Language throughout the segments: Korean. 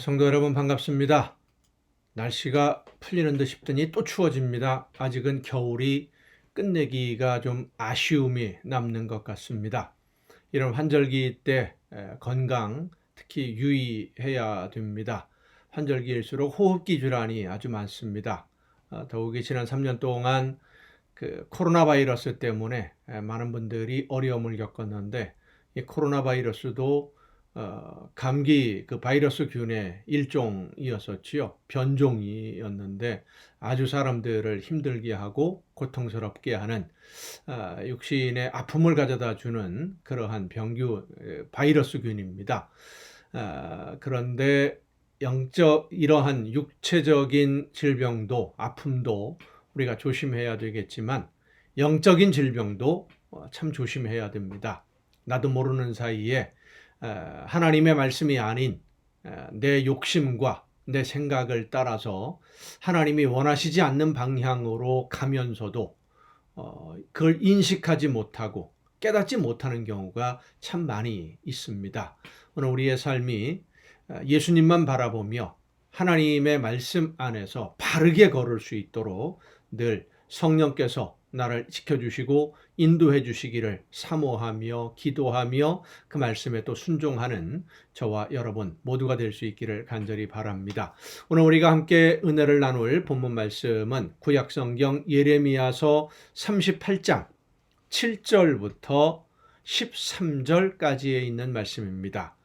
성도 여러분 반갑습니다. 날씨가 풀리는 듯 싶더니 또 추워집니다. 아직은 겨울이 끝내기가 좀 아쉬움이 남는 것 같습니다. 이런 환절기 때 건강 특히 유의해야 됩니다. 환절기일수록 호흡기 질환이 아주 많습니다. 더욱이 지난 3년 동안 그 코로나 바이러스 때문에 많은 분들이 어려움을 겪었는데 이 코로나 바이러스도 감기 그 바이러스균의 일종이었었지요. 변종이었는데 아주 사람들을 힘들게 하고 고통스럽게 하는 육신에 아픔을 가져다 주는 그러한 바이러스균입니다. 그런데 이러한 육체적인 질병도 아픔도 우리가 조심해야 되겠지만 영적인 질병도 참 조심해야 됩니다. 나도 모르는 사이에 하나님의 말씀이 아닌 내 욕심과 내 생각을 따라서 하나님이 원하시지 않는 방향으로 가면서도 그걸 인식하지 못하고 깨닫지 못하는 경우가 참 많이 있습니다. 오늘 우리의 삶이 예수님만 바라보며 하나님의 말씀 안에서 바르게 걸을 수 있도록 늘 성령께서 나를 지켜주시고 인도해 주시기를 사모하며 기도하며 그 말씀에 또 순종하는 저와 여러분 모두가 될 수 있기를 간절히 바랍니다. 오늘 우리가 함께 은혜를 나눌 본문 말씀은 구약성경 예레미야서 38장 7절부터 13절까지에 있는 말씀입니다.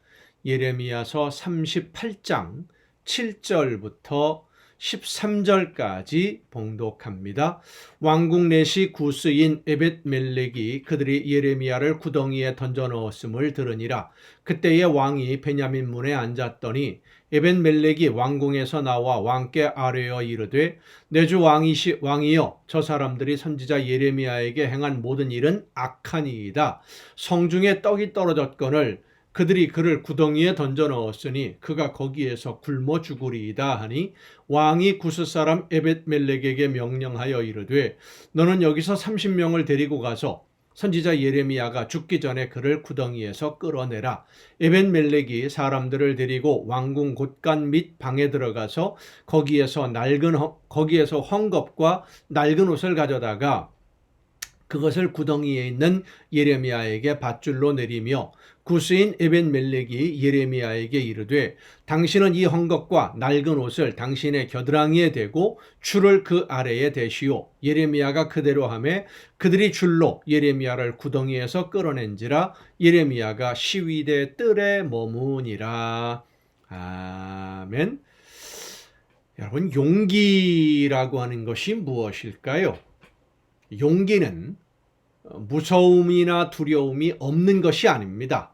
예레미야서 38장 7절부터 13절까지 봉독합니다. 왕궁 내시 구스인 에벳멜렉이 그들이 예레미야를 구덩이에 던져 넣었음을 들으니라. 그때의 왕이 베냐민 문에 앉았더니 에벳멜렉이 왕궁에서 나와 왕께 아뢰어 이르되 내 주 왕이여 저 사람들이 선지자 예레미야에게 행한 모든 일은 악하니이다. 성중에 떡이 떨어졌거늘 그들이 그를 구덩이에 던져 넣었으니 그가 거기에서 굶어 죽으리이다 하니 왕이 구스 사람 에벳멜렉에게 명령하여 이르되 너는 여기서 30명을 데리고 가서 선지자 예레미야가 죽기 전에 그를 구덩이에서 끌어내라. 에벳멜렉이 사람들을 데리고 왕궁 곳간 및 방에 들어가서 거기에서 헝겊과 낡은 옷을 가져다가 그것을 구덩이에 있는 예레미야에게 밧줄로 내리며 구스인 에벳멜렉이 예레미야에게 이르되 당신은 이 헝겊과 낡은 옷을 당신의 겨드랑이에 대고 줄을 그 아래에 대시오. 예레미야가 그대로 하매 그들이 줄로 예레미야를 구덩이에서 끌어낸지라. 예레미야가 시위대 뜰에 머무니라. 아멘. 여러분, 용기라고 하는 것이 무엇일까요? 용기는 무서움이나 두려움이 없는 것이 아닙니다.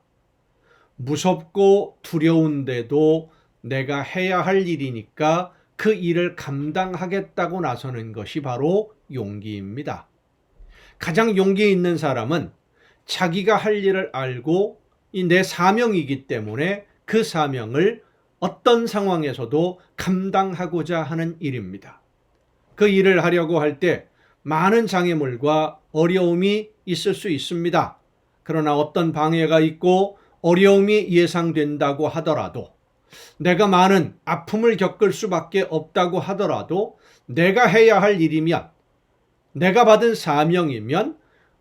무섭고 두려운데도 내가 해야 할 일이니까 그 일을 감당하겠다고 나서는 것이 바로 용기입니다. 가장 용기 있는 사람은 자기가 할 일을 알고 내 사명이기 때문에 그 사명을 어떤 상황에서도 감당하고자 하는 일입니다. 그 일을 하려고 할 때 많은 장애물과 어려움이 있을 수 있습니다. 그러나 어떤 방해가 있고 어려움이 예상된다고 하더라도 내가 많은 아픔을 겪을 수밖에 없다고 하더라도 내가 해야 할 일이면 내가 받은 사명이면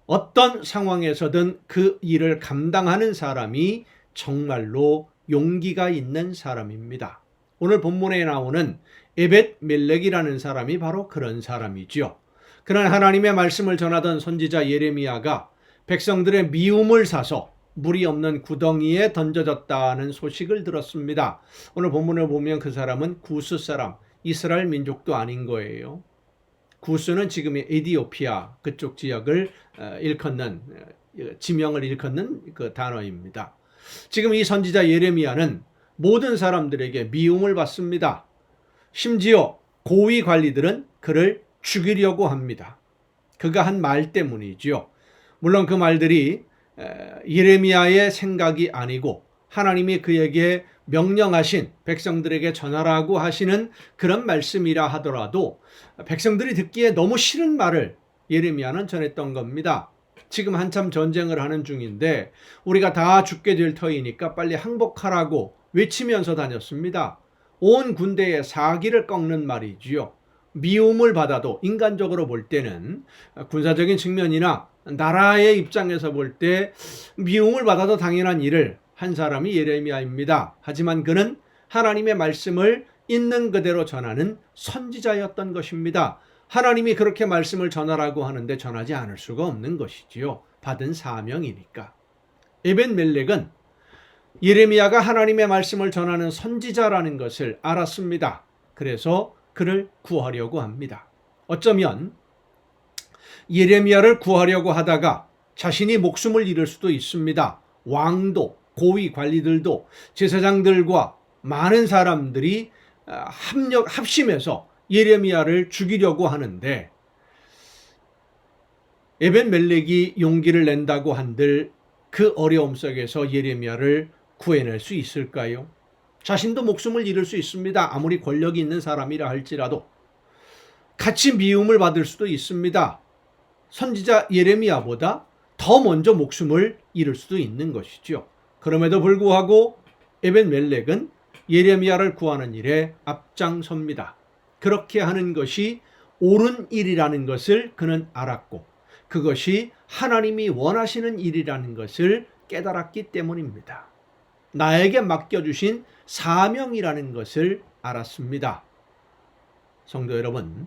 어떤 상황에서든 그 일을 감당하는 사람이 정말로 용기가 있는 사람입니다. 오늘 본문에 나오는 에벳멜렉이라는 사람이 바로 그런 사람이죠. 그러나 하나님의 말씀을 전하던 선지자 예레미야가 백성들의 미움을 사서 물이 없는 구덩이에 던져졌다는 소식을 들었습니다. 오늘 본문을 보면 그 사람은 구스 사람, 이스라엘 민족도 아닌 거예요. 구스는 지금의 에디오피아 그쪽 지역을 일컫는 지명을 일컫는 그 단어입니다. 지금 이 선지자 예레미야는 모든 사람들에게 미움을 받습니다. 심지어 고위 관리들은 그를 죽이려고 합니다. 그가 한 말 때문이죠. 물론 그 말들이 예레미야의 생각이 아니고 하나님이 그에게 명령하신 백성들에게 전하라고 하시는 그런 말씀이라 하더라도 백성들이 듣기에 너무 싫은 말을 예레미야는 전했던 겁니다. 지금 한참 전쟁을 하는 중인데 우리가 다 죽게 될 터이니까 빨리 항복하라고 외치면서 다녔습니다. 온 군대의 사기를 꺾는 말이지요. 미움을 받아도 인간적으로 볼 때는 군사적인 측면이나 나라의 입장에서 볼 때 미움을 받아도 당연한 일을 한 사람이 예레미야입니다. 하지만 그는 하나님의 말씀을 있는 그대로 전하는 선지자였던 것입니다. 하나님이 그렇게 말씀을 전하라고 하는데 전하지 않을 수가 없는 것이지요. 받은 사명이니까. 에벤멜렉은 예레미야가 하나님의 말씀을 전하는 선지자라는 것을 알았습니다. 그래서 그를 구하려고 합니다. 어쩌면 예레미야를 구하려고 하다가 자신이 목숨을 잃을 수도 있습니다. 왕도, 고위 관리들도, 제사장들과 많은 사람들이 합심해서 예레미야를 죽이려고 하는데 에벤멜렉이 용기를 낸다고 한들 그 어려움 속에서 예레미야를 구해낼 수 있을까요? 자신도 목숨을 잃을 수 있습니다. 아무리 권력이 있는 사람이라 할지라도 같이 미움을 받을 수도 있습니다. 선지자 예레미야보다 더 먼저 목숨을 잃을 수도 있는 것이죠. 그럼에도 불구하고 에벤멜렉은 예레미야를 구하는 일에 앞장섭니다. 그렇게 하는 것이 옳은 일이라는 것을 그는 알았고 그것이 하나님이 원하시는 일이라는 것을 깨달았기 때문입니다. 나에게 맡겨주신 사명이라는 것을 알았습니다. 성도 여러분,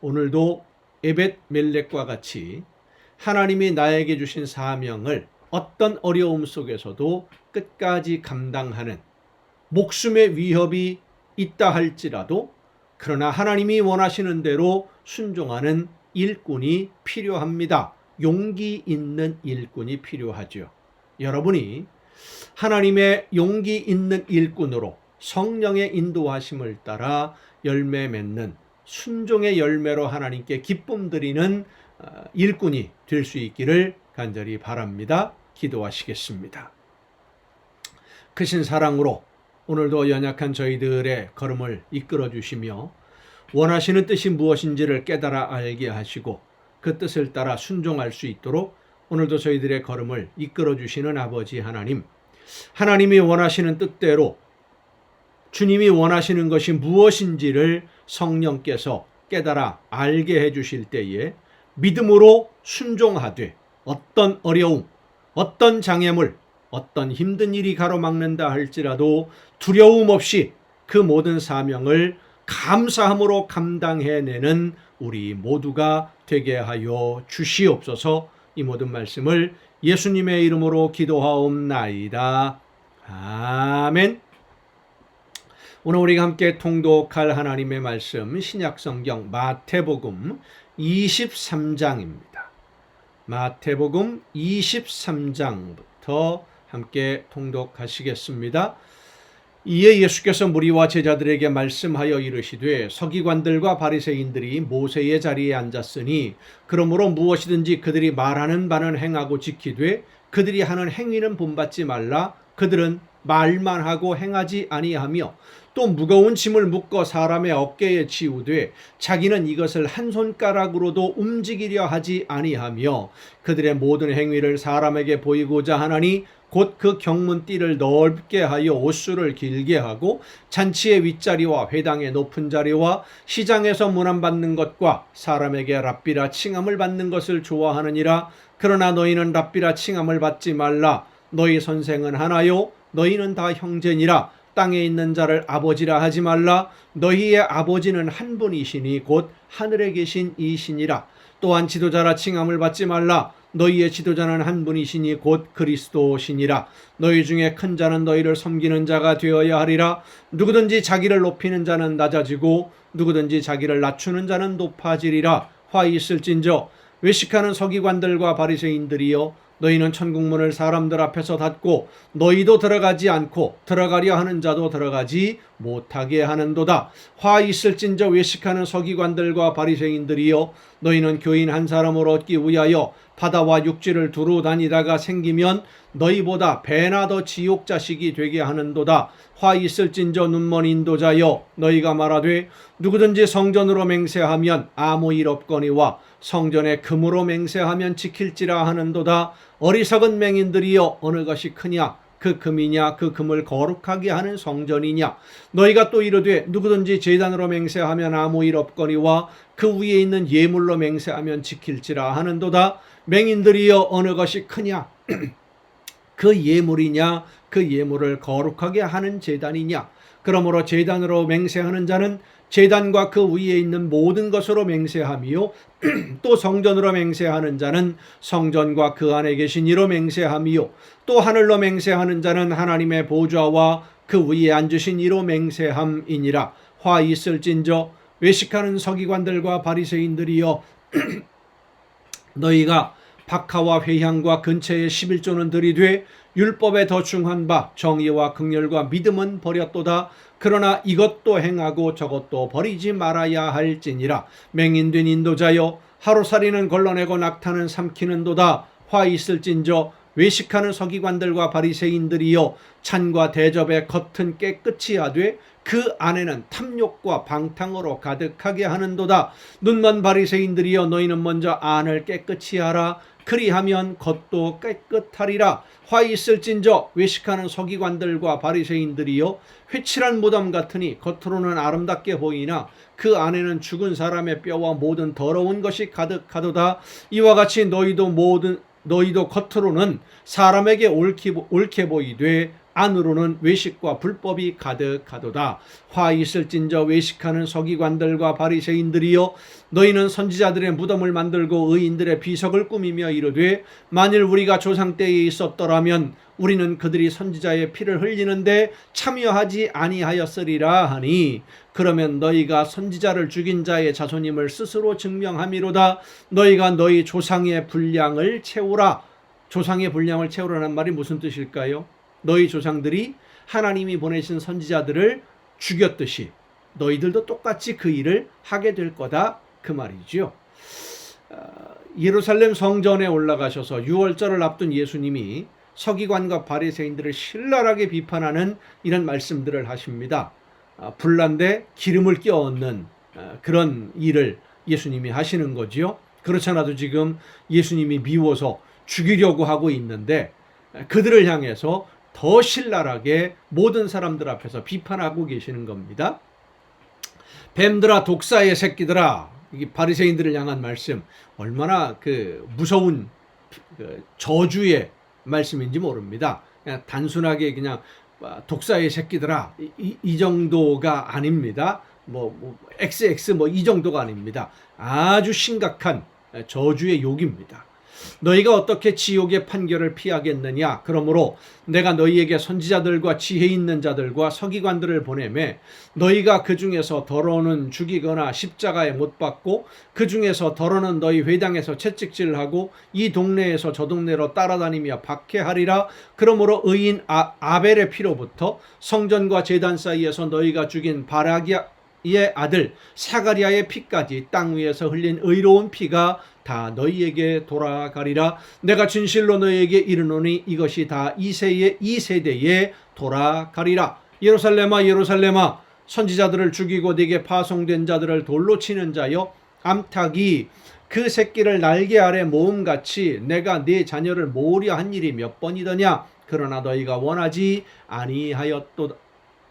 오늘도 에벳멜렉과 같이 하나님이 나에게 주신 사명을 어떤 어려움 속에서도 끝까지 감당하는 목숨의 위협이 있다 할지라도 그러나 하나님이 원하시는 대로 순종하는 일꾼이 필요합니다. 용기 있는 일꾼이 필요하죠. 여러분이 하나님의 용기 있는 일꾼으로 성령의 인도하심을 따라 열매 맺는 순종의 열매로 하나님께 기쁨 드리는 일꾼이 될 수 있기를 간절히 바랍니다. 기도하시겠습니다. 크신 사랑으로 오늘도 연약한 저희들의 걸음을 이끌어 주시며 원하시는 뜻이 무엇인지를 깨달아 알게 하시고 그 뜻을 따라 순종할 수 있도록 오늘도 저희들의 걸음을 이끌어 주시는 아버지 하나님, 하나님이 원하시는 뜻대로 주님이 원하시는 것이 무엇인지를 성령께서 깨달아 알게 해주실 때에 믿음으로 순종하되 어떤 어려움, 어떤 장애물, 어떤 힘든 일이 가로막는다 할지라도 두려움 없이 그 모든 사명을 감사함으로 감당해내는 우리 모두가 되게 하여 주시옵소서. 이 모든 말씀을 예수님의 이름으로 기도하옵나이다. 아멘. 오늘 우리가 함께 통독할 하나님의 말씀 신약성경 마태복음 23장입니다. 마태복음 23장부터 함께 통독하시겠습니다. 이에 예수께서 무리와 제자들에게 말씀하여 이르시되 서기관들과 바리새인들이 모세의 자리에 앉았으니 그러므로 무엇이든지 그들이 말하는 바는 행하고 지키되 그들이 하는 행위는 본받지 말라. 그들은 말만 하고 행하지 아니하며 또 무거운 짐을 묶어 사람의 어깨에 지우되 자기는 이것을 한 손가락으로도 움직이려 하지 아니하며 그들의 모든 행위를 사람에게 보이고자 하나니 곧 그 경문띠를 넓게 하여 옷수를 길게 하고 잔치의 윗자리와 회당의 높은 자리와 시장에서 문안받는 것과 사람에게 랍비라 칭함을 받는 것을 좋아하느니라. 그러나 너희는 랍비라 칭함을 받지 말라. 너희 선생은 하나요 너희는 다 형제니라. 땅에 있는 자를 아버지라 하지 말라. 너희의 아버지는 한 분이시니 곧 하늘에 계신 이시니라. 또한 지도자라 칭함을 받지 말라. 너희의 지도자는 한 분이시니 곧 그리스도시니라. 너희 중에 큰 자는 너희를 섬기는 자가 되어야 하리라. 누구든지 자기를 높이는 자는 낮아지고 누구든지 자기를 낮추는 자는 높아지리라. 화 있을진저 외식하는 서기관들과 바리새인들이여 너희는 천국문을 사람들 앞에서 닫고 너희도 들어가지 않고 들어가려 하는 자도 들어가지 못하게 하는도다. 화 있을진저 외식하는 서기관들과 바리새인들이여 너희는 교인 한 사람을 얻기 위하여 바다와 육지를 두루 다니다가 생기면 너희보다 배나 더 지옥 자식이 되게 하는도다. 화 있을진저 눈먼 인도자여 너희가 말하되 누구든지 성전으로 맹세하면 아무 일 없거니와 성전에 금으로 맹세하면 지킬지라 하는도다. 어리석은 맹인들이여 어느 것이 크냐 그 금이냐 그 금을 거룩하게 하는 성전이냐. 너희가 또 이르되 누구든지 제단으로 맹세하면 아무 일 없거니와 그 위에 있는 예물로 맹세하면 지킬지라 하는도다. 맹인들이여 어느 것이 크냐? 그 예물이냐 그 예물을 거룩하게 하는 제단이냐. 그러므로 제단으로 맹세하는 자는 제단과 그 위에 있는 모든 것으로 맹세하며 또 성전으로 맹세하는 자는 성전과 그 안에 계신 이로 맹세하며 또 하늘로 맹세하는 자는 하나님의 보좌와 그 위에 앉으신 이로 맹세함이니라. 화 있을진저 외식하는 서기관들과 바리새인들이여 너희가 박하와 회향과 근처에 11조는 들이되 율법에 더 중한 바 정의와 긍휼과 믿음은 버렸도다. 그러나 이것도 행하고 저것도 버리지 말아야 할지니라. 맹인된 인도자여 하루살이는 걸러내고 낙타는 삼키는도다. 화 있을진저 외식하는 서기관들과 바리새인들이여 찬과 대접의 겉은 깨끗이 하되 그 안에는 탐욕과 방탕으로 가득하게 하는도다. 눈먼 바리새인들이여 너희는 먼저 안을 깨끗이 하라. 그리하면 겉도 깨끗하리라. 화 있을진저 외식하는 서기관들과 바리새인들이여 회칠한 무덤 같으니 겉으로는 아름답게 보이나 그 안에는 죽은 사람의 뼈와 모든 더러운 것이 가득하도다. 이와 같이 너희도 겉으로는 사람에게 옳게 보이되 안으로는 외식과 불법이 가득하도다. 화 있을진저 외식하는 서기관들과 바리새인들이여 너희는 선지자들의 무덤을 만들고 의인들의 비석을 꾸미며 이르되 만일 우리가 조상 때에 있었더라면 우리는 그들이 선지자의 피를 흘리는데 참여하지 아니하였으리라 하니 그러면 너희가 선지자를 죽인 자의 자손임을 스스로 증명함이로다. 너희가 너희 조상의 분량을 채우라. 조상의 분량을 채우라는 말이 무슨 뜻일까요? 너희 조상들이 하나님이 보내신 선지자들을 죽였듯이 너희들도 똑같이 그 일을 하게 될 거다, 그 말이죠. 예루살렘 성전에 올라가셔서 유월절을 앞둔 예수님이 서기관과 바리새인들을 신랄하게 비판하는 이런 말씀들을 하십니다. 불난데 기름을 껴얹는 그런 일을 예수님이 하시는 거지요. 그렇지 않아도 지금 예수님이 미워서 죽이려고 하고 있는데 그들을 향해서 더 신랄하게 모든 사람들 앞에서 비판하고 계시는 겁니다. 뱀들아 독사의 새끼들아, 이게 바리새인들을 향한 말씀, 얼마나 그 무서운 저주의 말씀인지 모릅니다. 그냥 단순하게 그냥 독사의 새끼들아 이 정도가 아닙니다. XX 이 정도가 아닙니다. 아주 심각한 저주의 욕입니다. 너희가 어떻게 지옥의 판결을 피하겠느냐? 그러므로 내가 너희에게 선지자들과 지혜 있는 자들과 서기관들을 보내매 너희가 그 중에서 더러는 죽이거나 십자가에 못 박고 그 중에서 더러는 너희 회당에서 채찍질하고 이 동네에서 저 동네로 따라다니며 박해하리라. 그러므로 의인 아벨의 피로부터 성전과 제단 사이에서 너희가 죽인 바라기야의 아들 사가리아의 피까지 땅 위에서 흘린 의로운 피가 다 너희에게 돌아가리라. 내가 진실로 너희에게 이르노니 이것이 다 이 세대에 돌아가리라. 예루살렘아 예루살렘아 선지자들을 죽이고 네게 파송된 자들을 돌로 치는 자여 암탉이 그 새끼를 날개 아래 모음같이 내가 네 자녀를 모으려 한 일이 몇 번이더냐. 그러나 너희가 원하지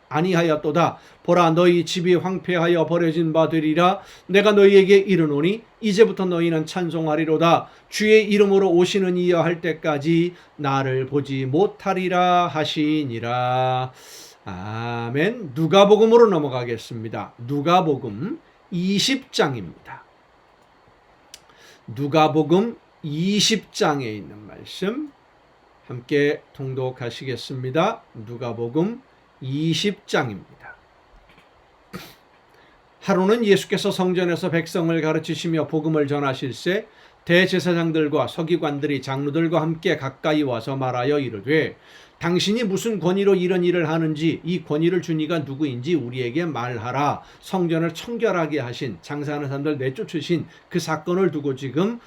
아니하였도다. 보라 너희 집이 황폐하여 버려진 바 되리라. 내가 너희에게 이르노니 이제부터 너희는 찬송하리로다. 주의 이름으로 오시는 이여 할 때까지 나를 보지 못하리라 하시니라. 아멘. 누가복음으로 넘어가겠습니다. 누가복음 20장입니다. 누가복음 20장에 있는 말씀 함께 통독하시겠습니다. 누가복음 20장입니다. 하루는 예수께서 성전에서 백성을 가르치시며 복음을 전하실새 대제사장들과 서기관들이 장로들과 함께 가까이 와서 말하여 이르되 당신이 무슨 권위로 이런 일을 하는지 이 권위를 준 이가 누구인지 우리에게 말하라. 성전을 청결하게 하신 장사하는 사람들 내쫓으신 그 사건을 두고 지금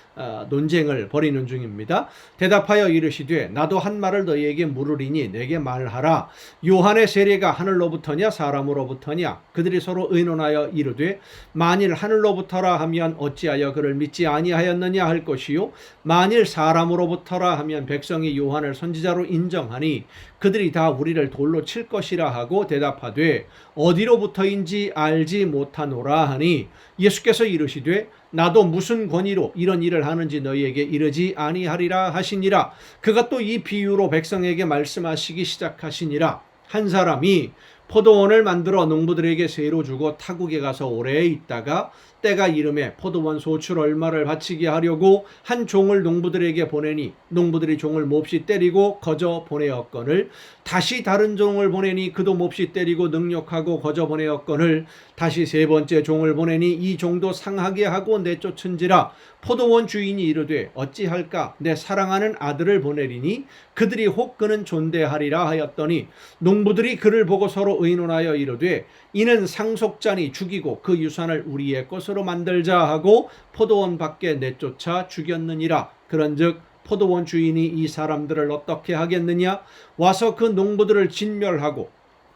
논쟁을 벌이는 중입니다. 대답하여 이르시되 나도 한 말을 너희에게 물으리니 내게 말하라. 요한의 세례가 하늘로부터냐 사람으로부터냐. 그들이 서로 의논하여 이르되 만일 하늘로부터라 하면 어찌하여 그를 믿지 아니하였느냐 할 것이요 만일 사람으로부터라 하면 백성이 요한을 선지자로 인정하니 그들이 다 우리를 돌로 칠 것이라 하고 대답하되 어디로부터인지 알지 못하노라 하니 예수께서 이르시되 나도 무슨 권위로 이런 일을 하는지 너희에게 이르지 아니하리라 하시니라. 그가 또 이 비유로 백성에게 말씀하시기 시작하시니라. 한 사람이 포도원을 만들어 농부들에게 세로 주고 타국에 가서 오래 있다가 때가 이름에 포도원 소출 얼마를 바치게 하려고 한 종을 농부들에게 보내니 농부들이 종을 몹시 때리고 거저 보내었거늘 다시 다른 종을 보내니 그도 몹시 때리고 능욕하고 거저 보내었거늘 다시 세 번째 종을 보내니 이 종도 상하게 하고 내쫓은지라. 포도원 주인이 이르되 어찌할까 내 사랑하는 아들을 보내리니 그들이 혹 그는 존대하리라 하였더니 농부들이 그를 보고 서로 의논하여 이르되 이는 상속자니 죽이고 그 유산을 우리의 것으로 만들자 하고 포도원 밖에 내쫓아 죽였느니라. 그런즉 포도원 주인이 이 사람들을 어떻게 하겠느냐? 와서 그 농부들을 진멸하고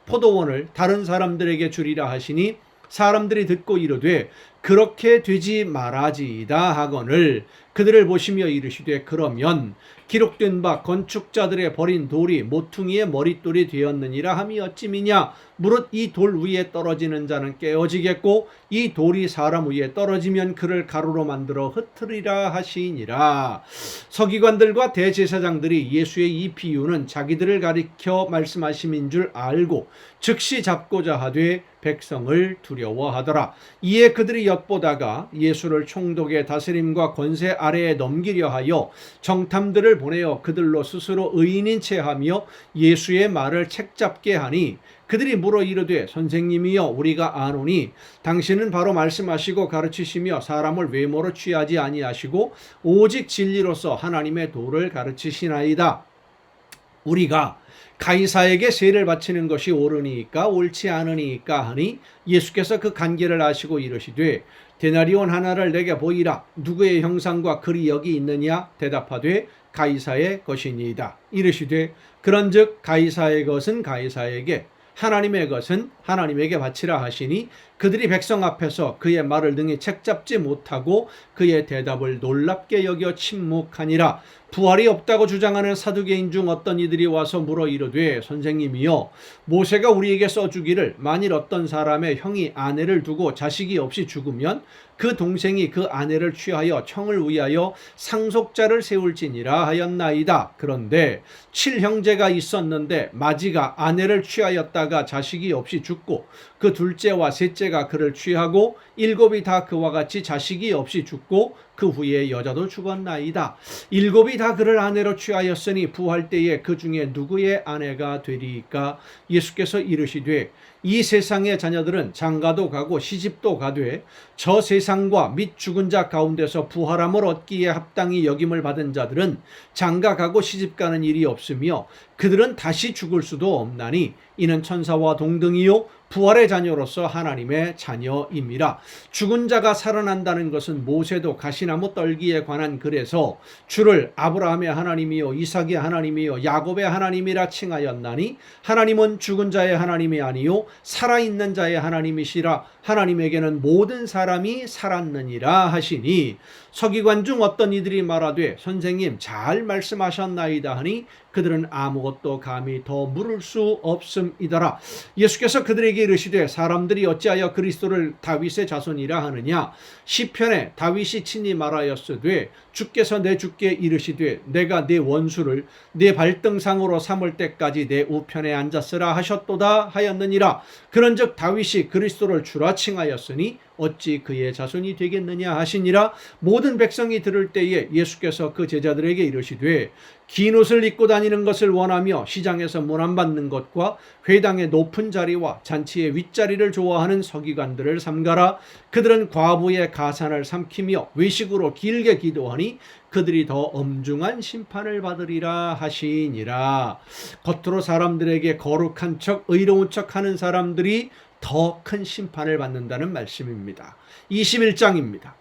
포도원을 다른 사람들에게 주리라 하시니 사람들이 듣고 이르되 그렇게 되지 말아지이다 하거늘 그들을 보시며 이르시되 그러면 기록된 바 건축자들의 버린 돌이 모퉁이의 머릿돌이 되었느니라 함이 어찌미냐? 무릇 이 돌 위에 떨어지는 자는 깨어지겠고 이 돌이 사람 위에 떨어지면 그를 가루로 만들어 흩으리라 하시니라. 서기관들과 대제사장들이 예수의 이 비유는 자기들을 가리켜 말씀하심인 줄 알고 즉시 잡고자 하되 백성을 두려워하더라. 이에 그들이 엿보다가 예수를 총독의 다스림과 권세 아래에 넘기려 하여 정탐들을 보내어 그들로 스스로 의인인 체하며 예수의 말을 책잡게 하니 그들이 물어 이르되 선생님이여 우리가 아노니 당신은 바로 말씀하시고 가르치시며 사람을 외모로 취하지 아니하시고 오직 진리로서 하나님의 도를 가르치시나이다. 우리가 가이사에게 세를 바치는 것이 옳으니까 옳지 않으니까 하니 예수께서 그 간계를 아시고 이르시되 데나리온 하나를 내게 보이라. 누구의 형상과 글이 여기 있느냐? 대답하되 가이사의 것이니이다. 이르시되 그런즉 가이사의 것은 가이사에게 하나님의 것은 하나님에게 바치라 하시니 그들이 백성 앞에서 그의 말을 능히 책잡지 못하고 그의 대답을 놀랍게 여겨 침묵하니라. 부활이 없다고 주장하는 사두개인 중 어떤 이들이 와서 물어 이르되 선생님이여 모세가 우리에게 써주기를 만일 어떤 사람의 형이 아내를 두고 자식이 없이 죽으면 그 동생이 그 아내를 취하여 청을 위하여 상속자를 세울지니라 하였나이다. 그런데 7형제가 있었는데 마지가 아내를 취하였다가 자식이 없이 죽고 그 둘째와 셋째가 그를 취하고 7이 다 그와 같이 자식이 없이 죽고 그 후에 여자도 죽었나이다. 7이 다 그를 아내로 취하였으니 부활 때에 그 중에 누구의 아내가 되리이까? 예수께서 이르시되 이 세상의 자녀들은 장가도 가고 시집도 가되 저 세상과 및 죽은 자 가운데서 부활함을 얻기에 합당히 여김을 받은 자들은 장가 가고 시집 가는 일이 없으며 그들은 다시 죽을 수도 없나니 이는 천사와 동등이요 부활의 자녀로서 하나님의 자녀임이라. 죽은 자가 살아난다는 것은 모세도 가시나무 떨기에 관한 글에서 주를 아브라함의 하나님이요 이삭의 하나님이요 야곱의 하나님이라 칭하였나니 하나님은 죽은 자의 하나님이 아니요 살아있는 자의 하나님이시라. 하나님에게는 모든 사람이 살았느니라 하시니 서기관 중 어떤 이들이 말하되 선생님 잘 말씀하셨나이다 하니 그들은 아무것도 감히 더 물을 수 없음이더라. 예수께서 그들에게 이르시되 사람들이 어찌하여 그리스도를 다윗의 자손이라 하느냐? 시편에 다윗이 친히 말하였으되 주께서 내 주께 이르시되 내가 네 원수를 네 발등상으로 삼을 때까지 내 우편에 앉았으라 하셨도다 하였느니라. 그런즉 다윗이 그리스도를 주라 칭하였으니 어찌 그의 자손이 되겠느냐 하시니라. 모든 백성이 들을 때에 예수께서 그 제자들에게 이르시되 긴 옷을 입고 다니는 것을 원하며 시장에서 문안받는 것과 회당의 높은 자리와 잔치의 윗자리를 좋아하는 서기관들을 삼가라. 그들은 과부의 가산을 삼키며 외식으로 길게 기도하니 그들이 더 엄중한 심판을 받으리라 하시니라. 겉으로 사람들에게 거룩한 척 의로운 척 하는 사람들이 더 큰 심판을 받는다는 말씀입니다. 21장입니다.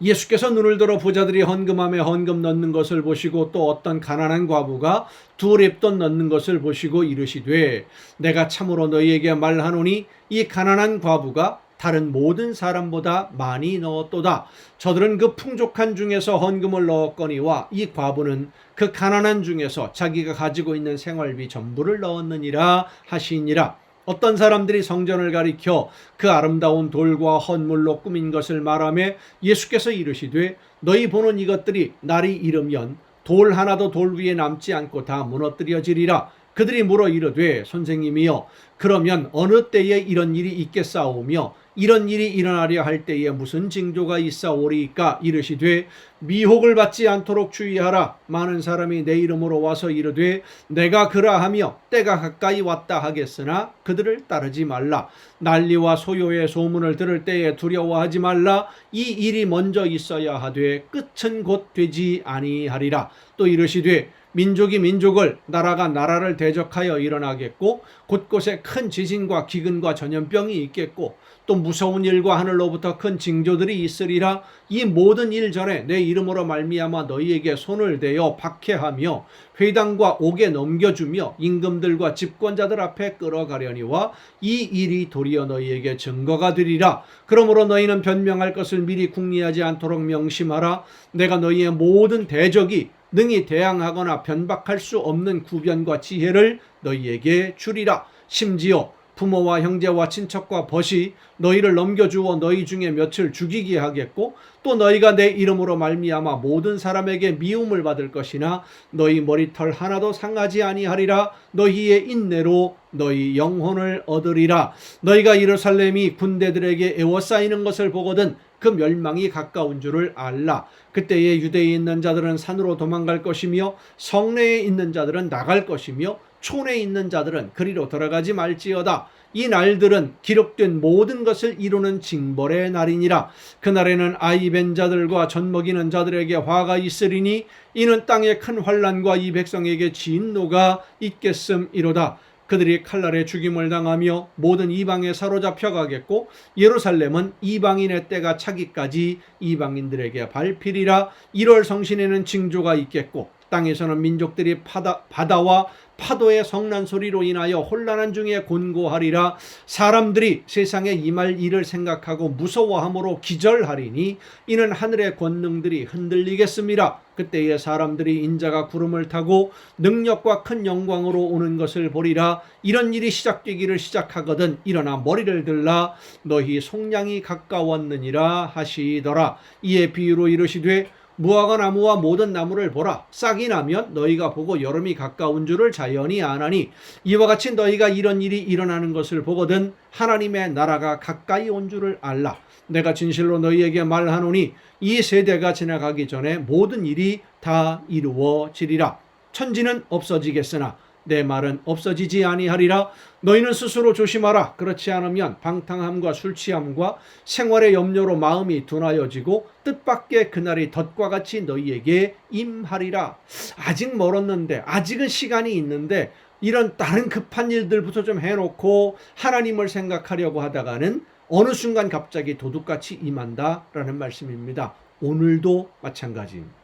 예수께서 눈을 들어 부자들이 헌금함에 헌금 넣는 것을 보시고 또 어떤 가난한 과부가 2렙돈 넣는 것을 보시고 이르시되 내가 참으로 너희에게 말하노니 이 가난한 과부가 다른 모든 사람보다 많이 넣었도다. 저들은 그 풍족한 중에서 헌금을 넣었거니와 이 과부는 그 가난한 중에서 자기가 가지고 있는 생활비 전부를 넣었느니라 하시니라. 어떤 사람들이 성전을 가리켜 그 아름다운 돌과 헌물로 꾸민 것을 말하며 예수께서 이르시되 너희 보는 이것들이 날이 이르면 돌 하나도 돌 위에 남지 않고 다 무너뜨려지리라. 그들이 물어 이르되 선생님이여 그러면 어느 때에 이런 일이 있겠사오며 이런 일이 일어나려 할 때에 무슨 징조가 있사오리이까. 이르시되 미혹을 받지 않도록 주의하라. 많은 사람이 내 이름으로 와서 이르되 내가 그라하며 때가 가까이 왔다 하겠으나 그들을 따르지 말라. 난리와 소요의 소문을 들을 때에 두려워하지 말라. 이 일이 먼저 있어야 하되 끝은 곧 되지 아니하리라. 또 이르시되 민족이 민족을 나라가 나라를 대적하여 일어나겠고 곳곳에 큰 지진과 기근과 전염병이 있겠고 또 무서운 일과 하늘로부터 큰 징조들이 있으리라. 이 모든 일 전에 내 이름으로 말미암아 너희에게 손을 대어 박해하며 회당과 옥에 넘겨주며 임금들과 집권자들 앞에 끌어가려니와 이 일이 도리어 너희에게 증거가 되리라. 그러므로 너희는 변명할 것을 미리 궁리하지 않도록 명심하라. 내가 너희의 모든 대적이 능히 대항하거나 변박할 수 없는 구변과 지혜를 너희에게 주리라. 심지어 부모와 형제와 친척과 벗이 너희를 넘겨주어 너희 중에 몇을 죽이게 하겠고 또 너희가 내 이름으로 말미암아 모든 사람에게 미움을 받을 것이나 너희 머리털 하나도 상하지 아니하리라. 너희의 인내로 너희 영혼을 얻으리라. 너희가 예루살렘이 군대들에게 에워싸이는 것을 보거든 그 멸망이 가까운 줄을 알라. 그때에 유대에 있는 자들은 산으로 도망갈 것이며 성내에 있는 자들은 나갈 것이며 촌에 있는 자들은 그리로 들어가지 말지어다. 이 날들은 기록된 모든 것을 이루는 징벌의 날이니라. 그날에는 아이 벤 자들과 젖 먹이는 자들에게 화가 있으리니 이는 땅에 큰 환난과 이 백성에게 진노가 있겠음이로다. 그들이 칼날에 죽임을 당하며 모든 이방에 사로잡혀 가겠고 예루살렘은 이방인의 때가 차기까지 이방인들에게 밟히리라. 1월 성신에는 징조가 있겠고 땅에서는 민족들이 바다와 파도의 성난 소리로 인하여 혼란한 중에 곤고하리라. 사람들이 세상에 임할 일을 생각하고 무서워함으로 기절하리니 이는 하늘의 권능들이 흔들리겠습니다. 그때에 사람들이 인자가 구름을 타고 능력과 큰 영광으로 오는 것을 보리라. 이런 일이 시작되기를 시작하거든 일어나 머리를 들라. 너희 속량이 가까웠느니라 하시더라. 이에 비유로 이르시되 무화과 나무와 모든 나무를 보라. 싹이 나면 너희가 보고 여름이 가까운 줄을 자연히 아나니 이와 같이 너희가 이런 일이 일어나는 것을 보거든 하나님의 나라가 가까이 온 줄을 알라. 내가 진실로 너희에게 말하노니 이 세대가 지나가기 전에 모든 일이 다 이루어지리라. 천지는 없어지겠으나 내 말은 없어지지 아니하리라. 너희는 스스로 조심하라. 그렇지 않으면 방탕함과 술 취함과 생활의 염려로 마음이 둔하여지고 뜻밖의 그날이 덫과 같이 너희에게 임하리라. 아직 멀었는데 아직은 시간이 있는데 이런 다른 급한 일들부터 좀 해놓고 하나님을 생각하려고 하다가는 어느 순간 갑자기 도둑같이 임한다라는 말씀입니다. 오늘도 마찬가지입니다.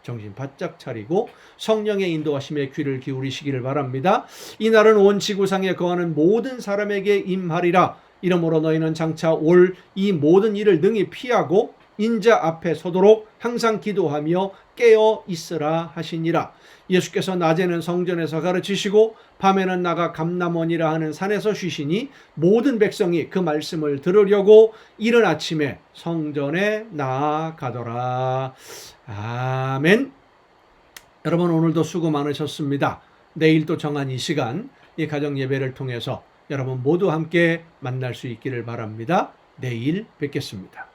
정신 바짝 차리고 성령의 인도하심에 귀를 기울이시기를 바랍니다. 이날은 온 지구상에 거하는 모든 사람에게 임하리라. 이러므로 너희는 장차 올 이 모든 일을 능히 피하고 인자 앞에 서도록 항상 기도하며 깨어 있으라 하시니라. 예수께서 낮에는 성전에서 가르치시고 밤에는 나가 감람원이라 하는 산에서 쉬시니 모든 백성이 그 말씀을 들으려고 이른 아침에 성전에 나아가더라. 아멘. 여러분 오늘도 수고 많으셨습니다. 내일 또 정한 이 시간 이 가정 예배를 통해서 여러분 모두 함께 만날 수 있기를 바랍니다. 내일 뵙겠습니다.